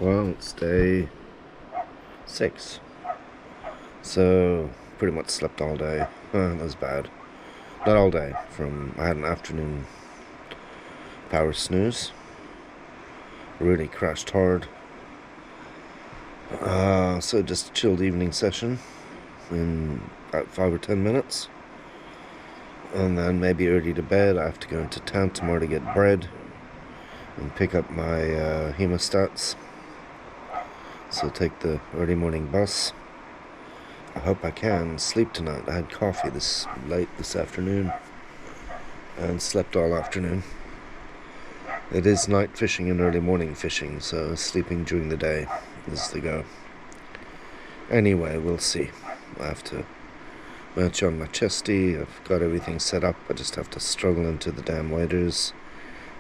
Well, it's day 6. So, pretty much slept all day. That was bad. Not all day. I had an afternoon power snooze. Really crashed hard. So just a chilled evening session in about 5 or 10 minutes. And then maybe early to bed. I have to go into town tomorrow to get bread and pick up my hemostats. So take the early morning bus. I hope I can sleep tonight. I had coffee late this afternoon and slept all afternoon. It is night fishing and early morning fishing, so sleeping during the day is the go. Anyway, we'll see. I have to match on my chesty. I've got everything set up. I just have to struggle into the damn waders.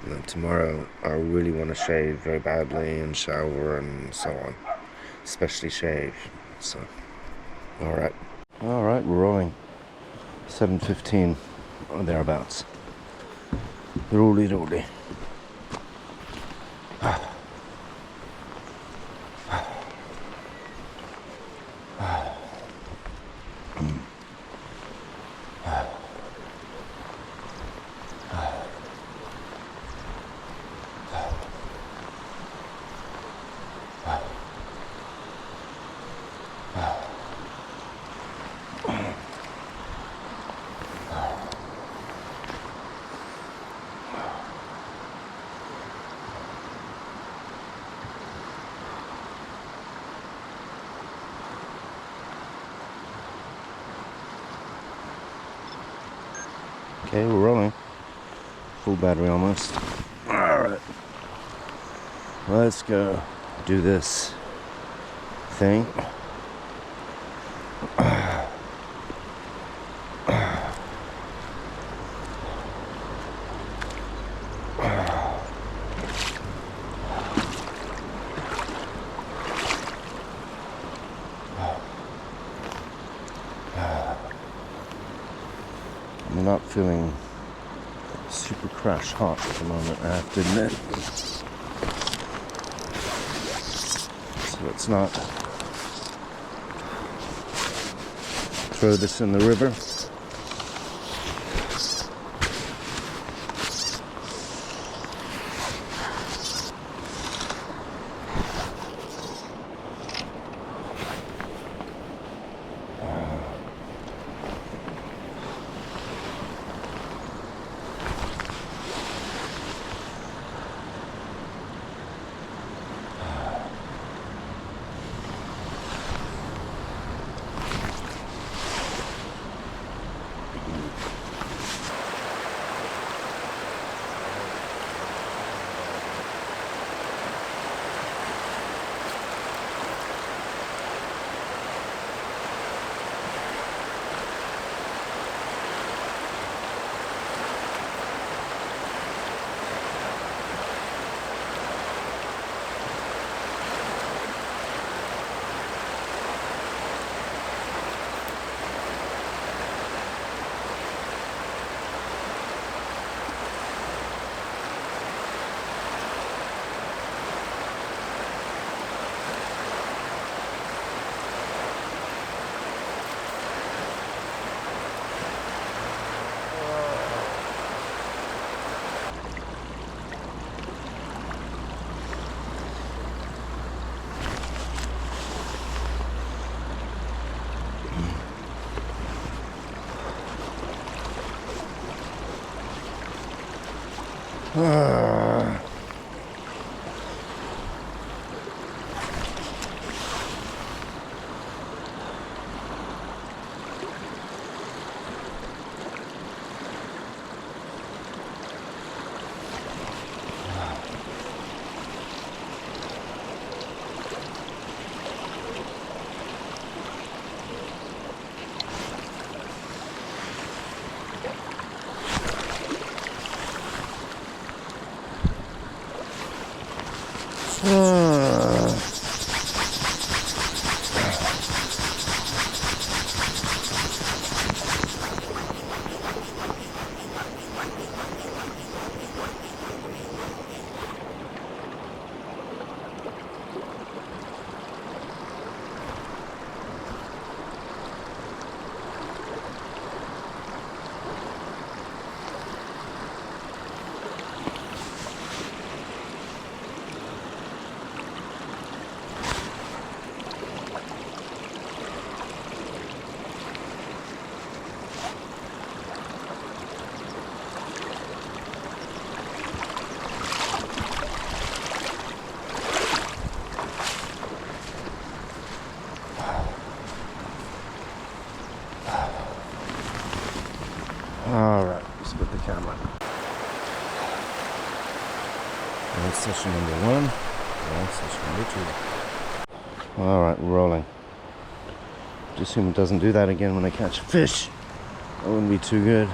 And then tomorrow I really want to shave very badly and shower and so on. Especially shave. So, alright, we're rolling. 7:15 or thereabouts. Roly roly. Okay, we're rolling. Full battery almost. Alright. Let's go do this thing. I'm not feeling super crash hot at the moment, I have to admit. So let's not throw this in the river. session number 1. Well, session number 2. Alright, we're rolling. Just assume it doesn't do that again when I catch a fish. That wouldn't be too good.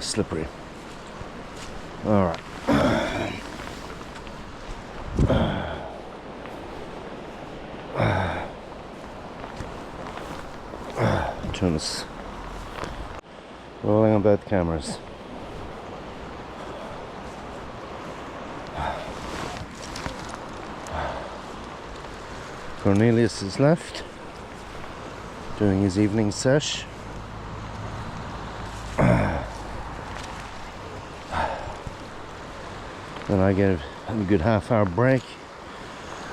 Slippery. All right. Turn this. Rolling on both cameras. Cornelius is left, doing his evening sesh. Then I get a good half-hour break.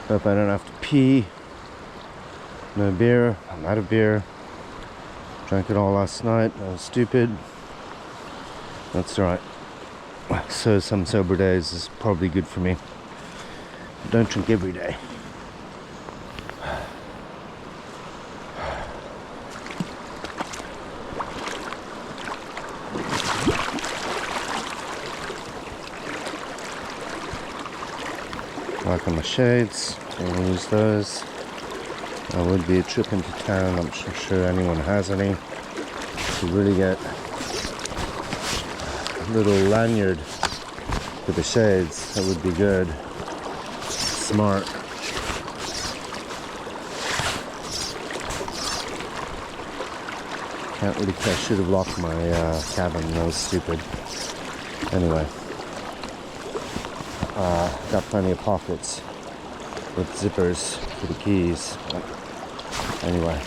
Hope I don't have to pee. No beer. I'm out of beer. Drank it all last night. I was stupid. That's right. So some sober days is probably good for me. Don't drink every day. Work on my shades, I'll use those. I would be a trip into town, I'm not sure anyone has any. To really get a little lanyard for the shades, that would be good. Smart. Can't really, I should have locked my cabin, that was stupid. Anyway. Got plenty of pockets. with zippers for the keys. But anyway,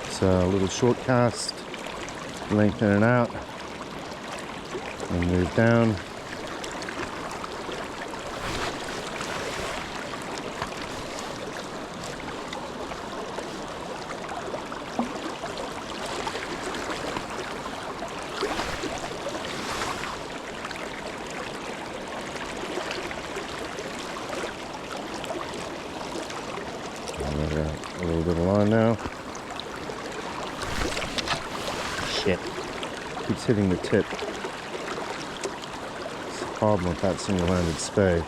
so a little short cast, lengthen it out, and move down. A little bit of line now. Shit. Keeps hitting the tip. It's a problem with that single-handed spay.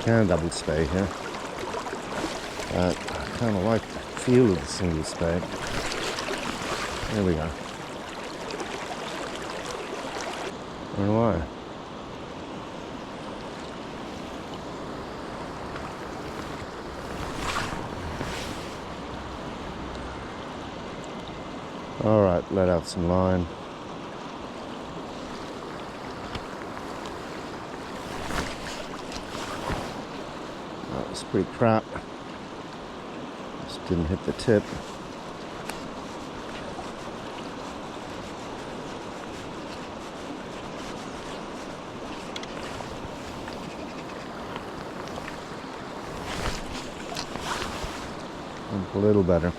Can double spay here. But I kind of like the feel of the single spay. There we go. I don't know why. Alright, let out some line. That was pretty crap. Just didn't hit the tip. A little better.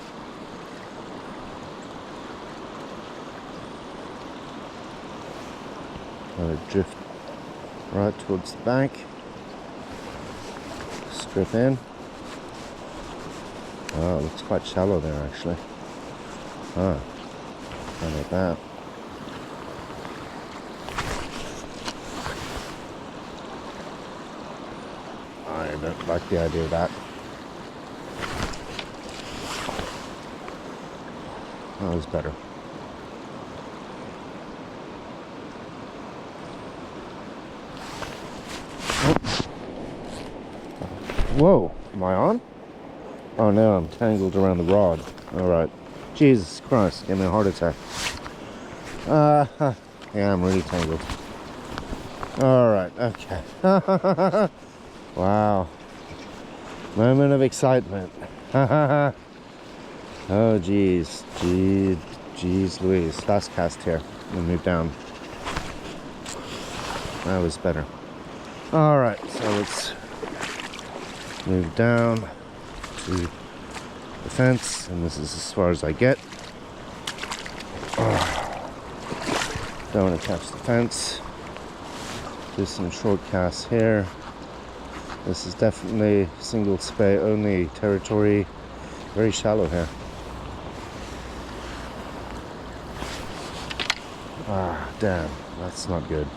Let it drift right towards the bank. Strip in. Oh, it looks quite shallow there actually. Ah, how about that? I don't like the idea of that. That was better. Whoa, am I on? Oh no, I'm tangled around the rod. Alright. Jesus Christ, give me a heart attack. Yeah, I'm really tangled. Alright, okay. Wow. Moment of excitement. Oh geez. Jeez Louise. Fast cast here. We'll move down. That was better. Alright, so let's move down to the fence, and this is as far as I get. Don't want to catch the fence. Do some short casts here. This is definitely single spay only territory. Very shallow here. Ah, damn, that's not good.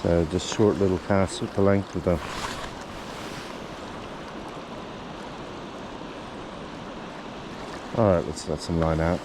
So just short little casts with the length of the Alright, let's let some line out.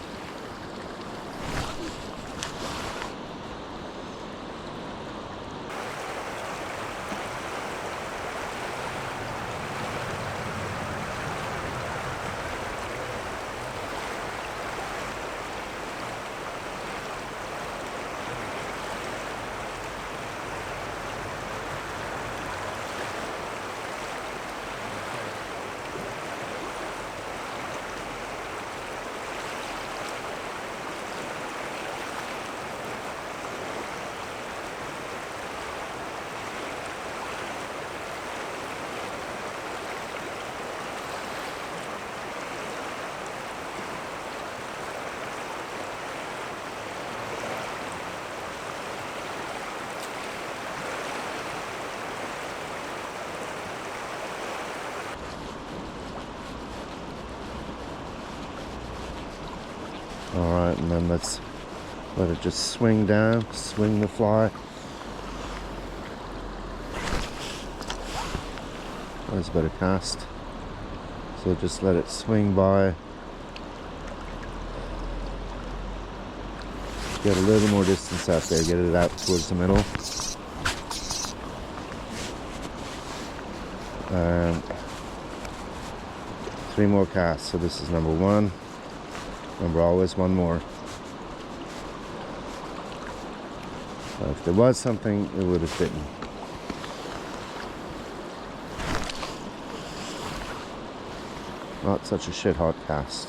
Alright, and then let's let it just swing down, swing the fly. Always a better cast. So just let it swing by. Get a little more distance out there, get it out towards the middle. 3 more casts, so this is number 1. Remember, always 1 more. So if there was something, it would have bitten. Not such a shit hot cast.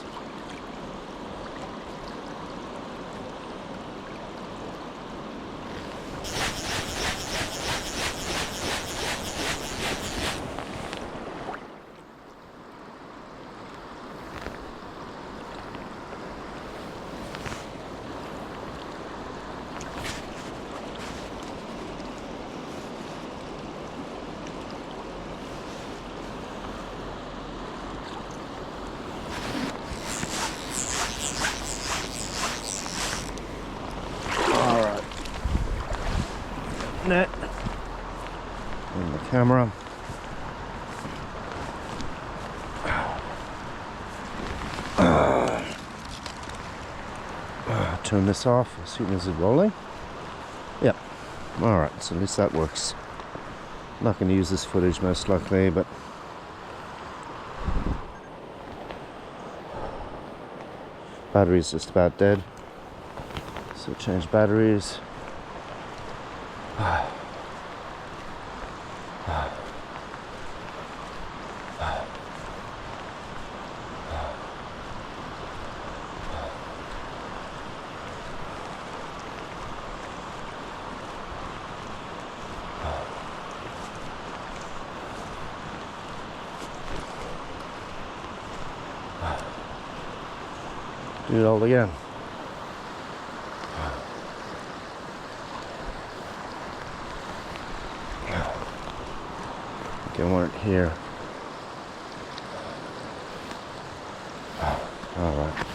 Net and the camera. Turn this off as soon as it's rolling. Yep. Alright, so at least that works. Not going to use this footage most likely, but battery's just about dead. So change batteries. Do it all again. Okay, weren't here. All right.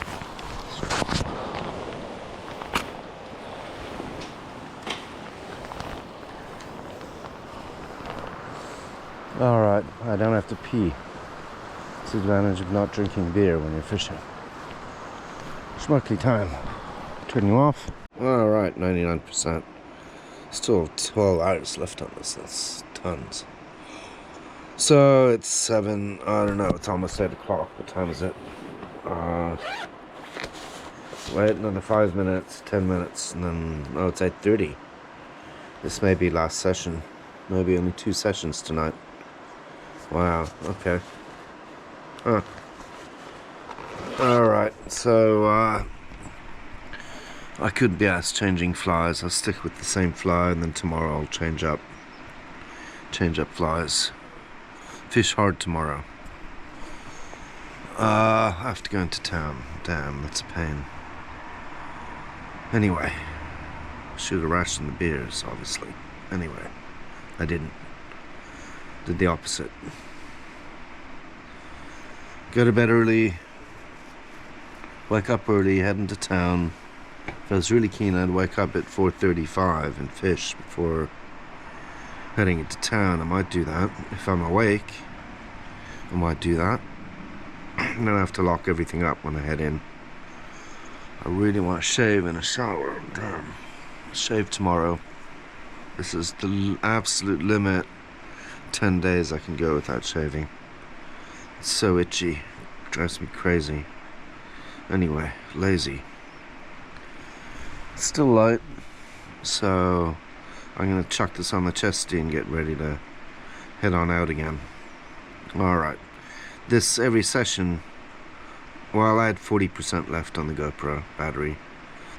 All right. I don't have to pee. It's the advantage of not drinking beer when you're fishing. Schmuckly time. Turn you off. All right, 99%. Still 12 hours left on this. That's tons. So it's 7, I don't know, it's almost 8 o'clock. What time is it? Wait, another 5 minutes, 10 minutes, and then, oh, it's 8:30. This may be last session. Maybe only 2 sessions tonight. Wow, okay. Huh. Alright, so, I could be asked changing flies. I'll stick with the same fly, and then tomorrow I'll change up flies. Fish hard tomorrow. I have to go into town. Damn, that's a pain. Anyway, should have rationed the beers, obviously. Anyway, I didn't. Did the opposite. Go to bed early. Wake up early, head into town. If I was really keen, I'd wake up at 4:35 and fish before heading into town. I might do that. If I'm awake, I might do that. And then I have to lock everything up when I head in. I really want to shave and a shower. Damn. Shave tomorrow. This is the absolute limit. 10 days I can go without shaving. It's so itchy. It drives me crazy. Anyway, lazy. It's still light, so I'm gonna chuck this on the chesty and get ready to head on out again. Alright. This, every session, well, I had 40% left on the GoPro battery.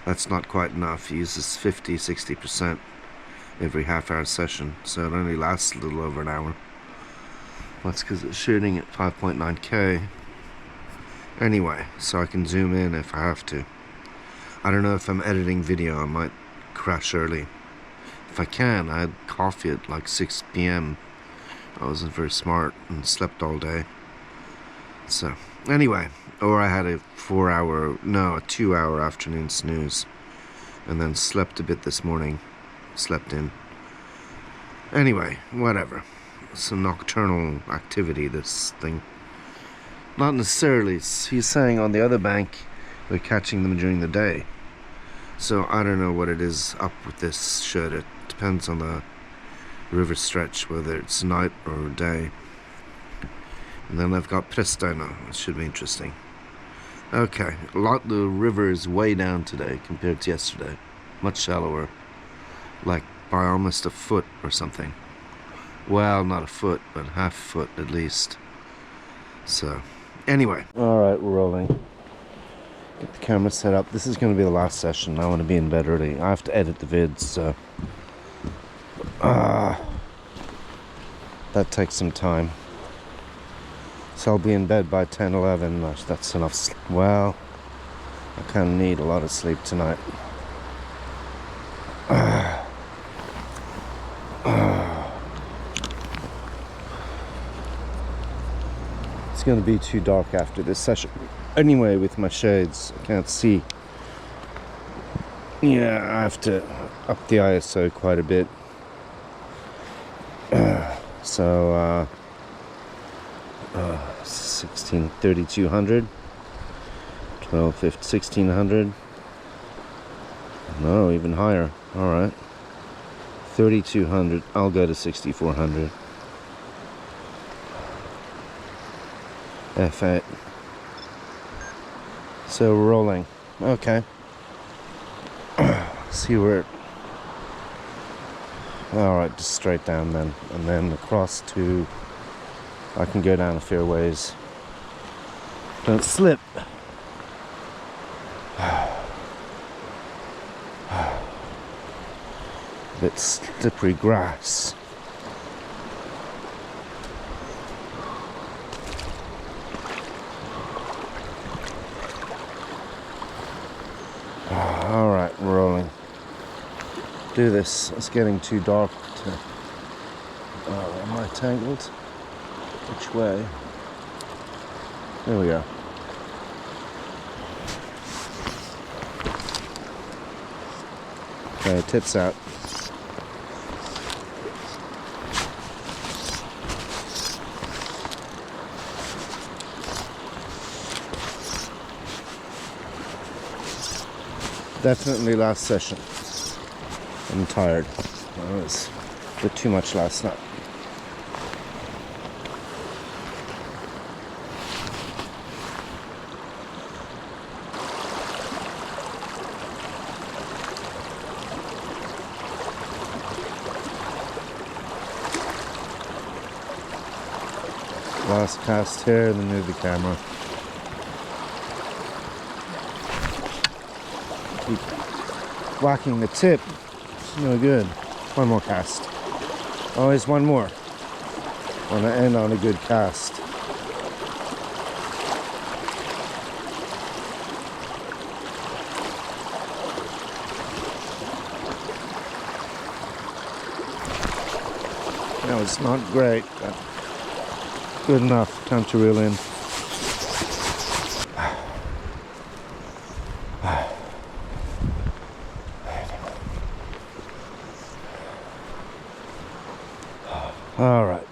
That's not quite enough. It uses 50-60% every half-hour session, so it only lasts a little over an hour. That's because it's shooting at 5.9K. Anyway, so I can zoom in if I have to. I don't know if I'm editing video, I might crash early. If I can, I had coffee at like 6 p.m. I wasn't very smart and slept all day. So, anyway, or I had a 2-hour afternoon snooze. And then slept a bit this morning. Slept in. Anyway, whatever. It's a nocturnal activity, this thing. Not necessarily. He's saying on the other bank they're catching them during the day. So I don't know what it is up with this shit. It depends on the river stretch, whether it's night or day. And then I've got Skredsanden. It should be interesting. Okay, the river is way down today compared to yesterday. Much shallower. Like by almost a foot or something. Well, not a foot, but half a foot at least. So, anyway. Alright, we're rolling. Get the camera set up. This is going to be the last session. I want to be in bed early. I have to edit the vids, so... that takes some time. So I'll be in bed by 10, 11. That's enough sleep. Well, I kind of need a lot of sleep tonight. It's going to be too dark after this session. Anyway, with my shades, I can't see. Yeah, I have to up the ISO quite a bit. So, 3200, 1600. No, even higher. All right, 3200. I'll go to 6400. F8. So we're rolling. Okay. See where. All right, just straight down then, and then across to. I can go down a fair ways. Don't slip. Bit slippery grass. All right, we're rolling. Do this. It's getting too dark to. Oh, am I tangled? Which way? There we go. Okay, tips out. Definitely last session. I'm tired. It was a bit too much last night. Last cast here and then move the camera. Keep whacking the tip. It's no good. One more cast. Always one more. Want to end on a good cast. That was not great, but good enough. Time to reel in. All right.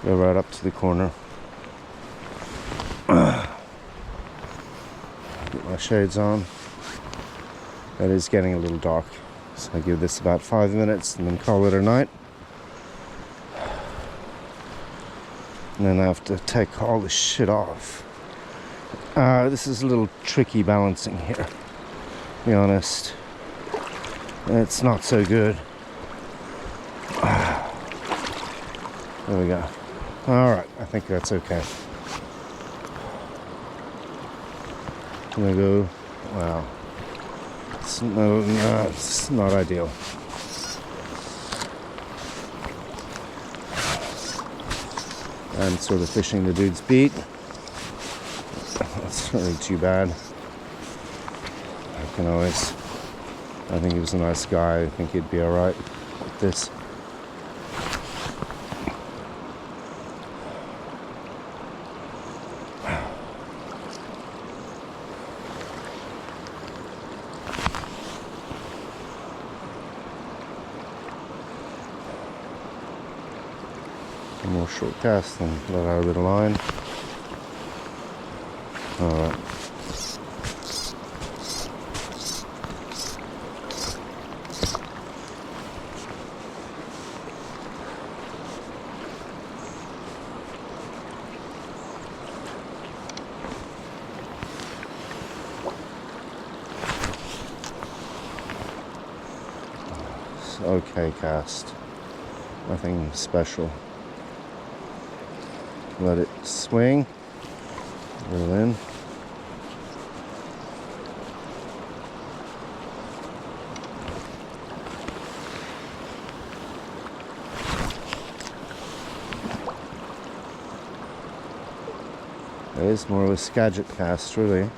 Go right up to the corner. Get my shades on. It is getting a little dark, so I give this about 5 minutes and then call it a night. And then I have to take all this shit off. This is a little tricky balancing here, to be honest. It's not so good. There we go. Alright, I think that's okay. I'm gonna go. Wow. It's not ideal. I'm sort of fishing the dude's beat. That's really too bad. I think he was a nice guy. I think he'd be alright with this. More short cast and let out a bit of line. Alright. was okay cast. Nothing special. Let it swing. Reel in. It is more of a Skagit cast, really,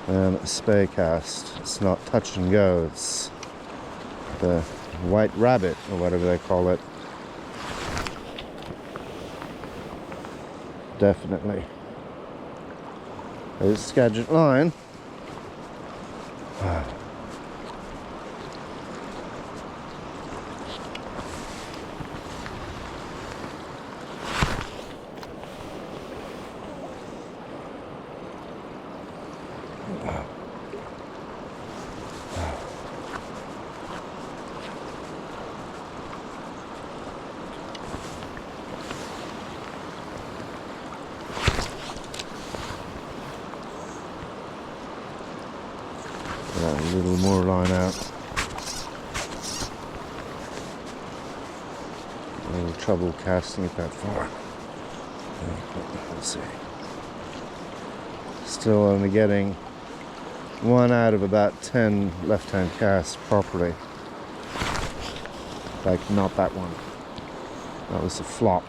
than a spey cast. It's not touch and go. It's the white rabbit, or whatever they call it. Definitely. There's Skagit line. A little more line out. A little trouble casting it that far. Let's see. Still only getting 1 out of about 10 left-hand casts properly. Like, not that one. That was a flop.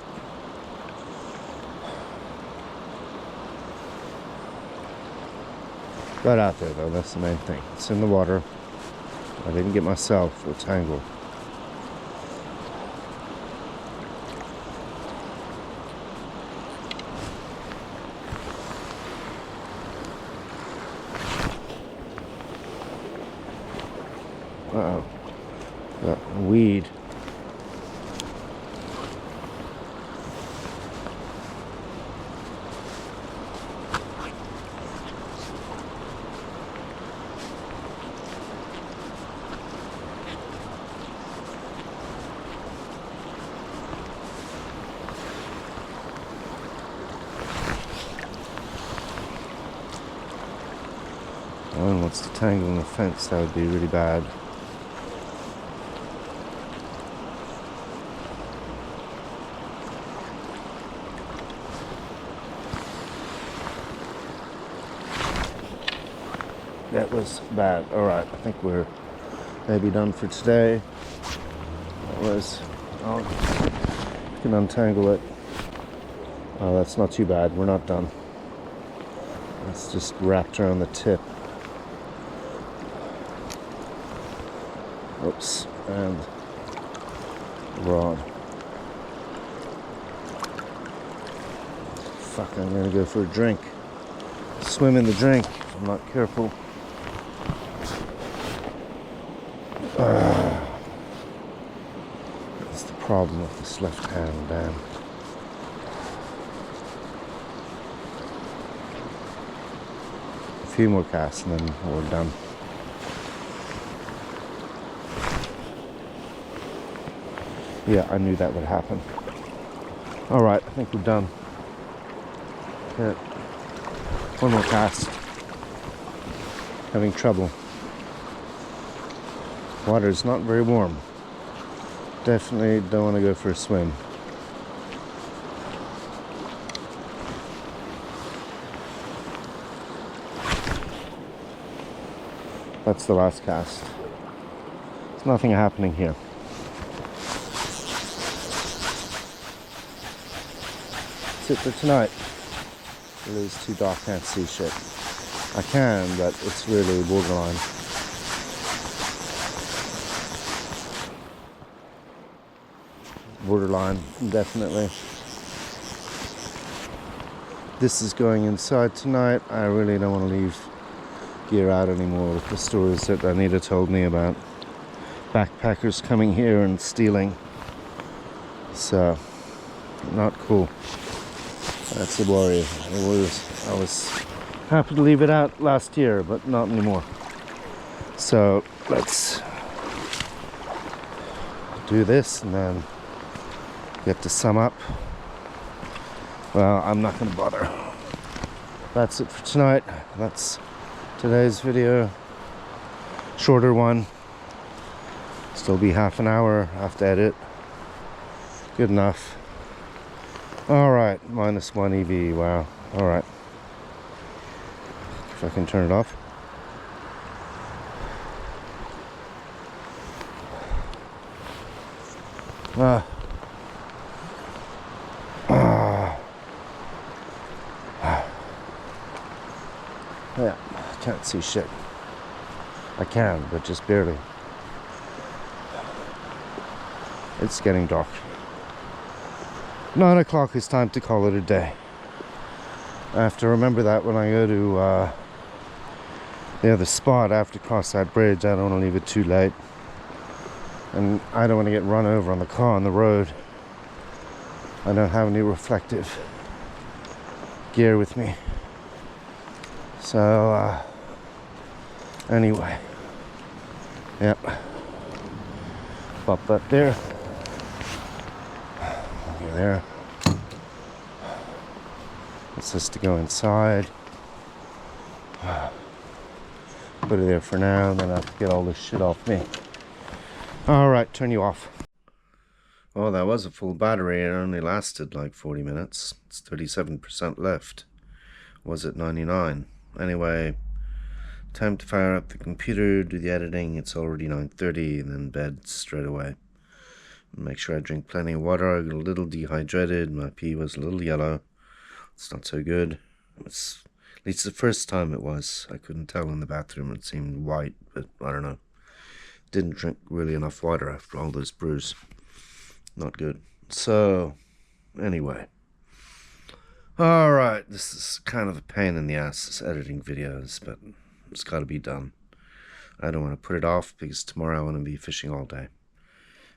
Got out there though, that's the main thing. It's in the water. I didn't get myself a tangle. Uh-oh. Got weed. One wants to tangle in the fence, that would be really bad. That was bad. Alright, I think we're maybe done for today. That was... oh, we can untangle it. Oh, that's not too bad. We're not done. It's just wrapped around the tip. Oops, and rod. Fuck, I'm gonna go for a drink. Swim in the drink if I'm not careful. That's the problem with this left hand, damn. A few more casts and then we're done. Yeah, I knew that would happen. Alright, I think we're done. Okay. One more cast. Having trouble. Water's not very warm. Definitely don't want to go for a swim. That's the last cast. There's nothing happening here. That's it for tonight. It is too dark, can't see shit. I can, but it's really borderline. Borderline, definitely. This is going inside tonight. I really don't want to leave gear out anymore with the stories that Anita told me about backpackers coming here and stealing. So, not cool. That's the worry. I was happy to leave it out last year, but not anymore. So let's do this and then get to sum up. Well, I'm not going to bother. That's it for tonight. That's today's video. Shorter one. Still be half an hour after edit. Good enough. Alright, -1 EV, wow. Alright. If I can turn it off. Yeah, can't see shit. I can, but just barely. It's getting dark. 9 o'clock is time to call it a day. I have to remember that when I go to the other spot. I have to cross that bridge. I don't want to leave it too late. And I don't want to get run over on the car on the road. I don't have any reflective gear with me. So, anyway. Yep. Pop that there. Okay, there. It's just to go inside. Put it there for now, and then I have to get all this shit off me. Alright, turn you off. Oh, that was a full battery. It only lasted like 40 minutes. It's 37% left. Was it 99? Anyway, time to fire up the computer, do the editing. It's already 9:30, and then bed straight away. Make sure I drink plenty of water. I got a little dehydrated. My pee was a little yellow. It's not so good. It's, at least the first time it was. I couldn't tell in the bathroom. It seemed white, but I don't know. Didn't drink really enough water after all those brews. Not good. So, anyway. Alright, this is kind of a pain in the ass, this editing videos, but it's got to be done. I don't want to put it off because tomorrow I want to be fishing all day.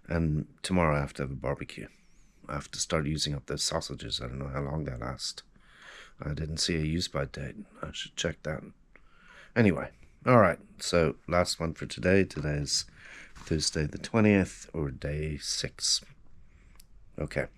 And tomorrow I have to have a barbecue. I have to start using up those sausages. I don't know how long they last. I didn't see a use-by date. I should check that. Anyway, alright, so last one for today. Today is Thursday the 20th, or day 6. Okay.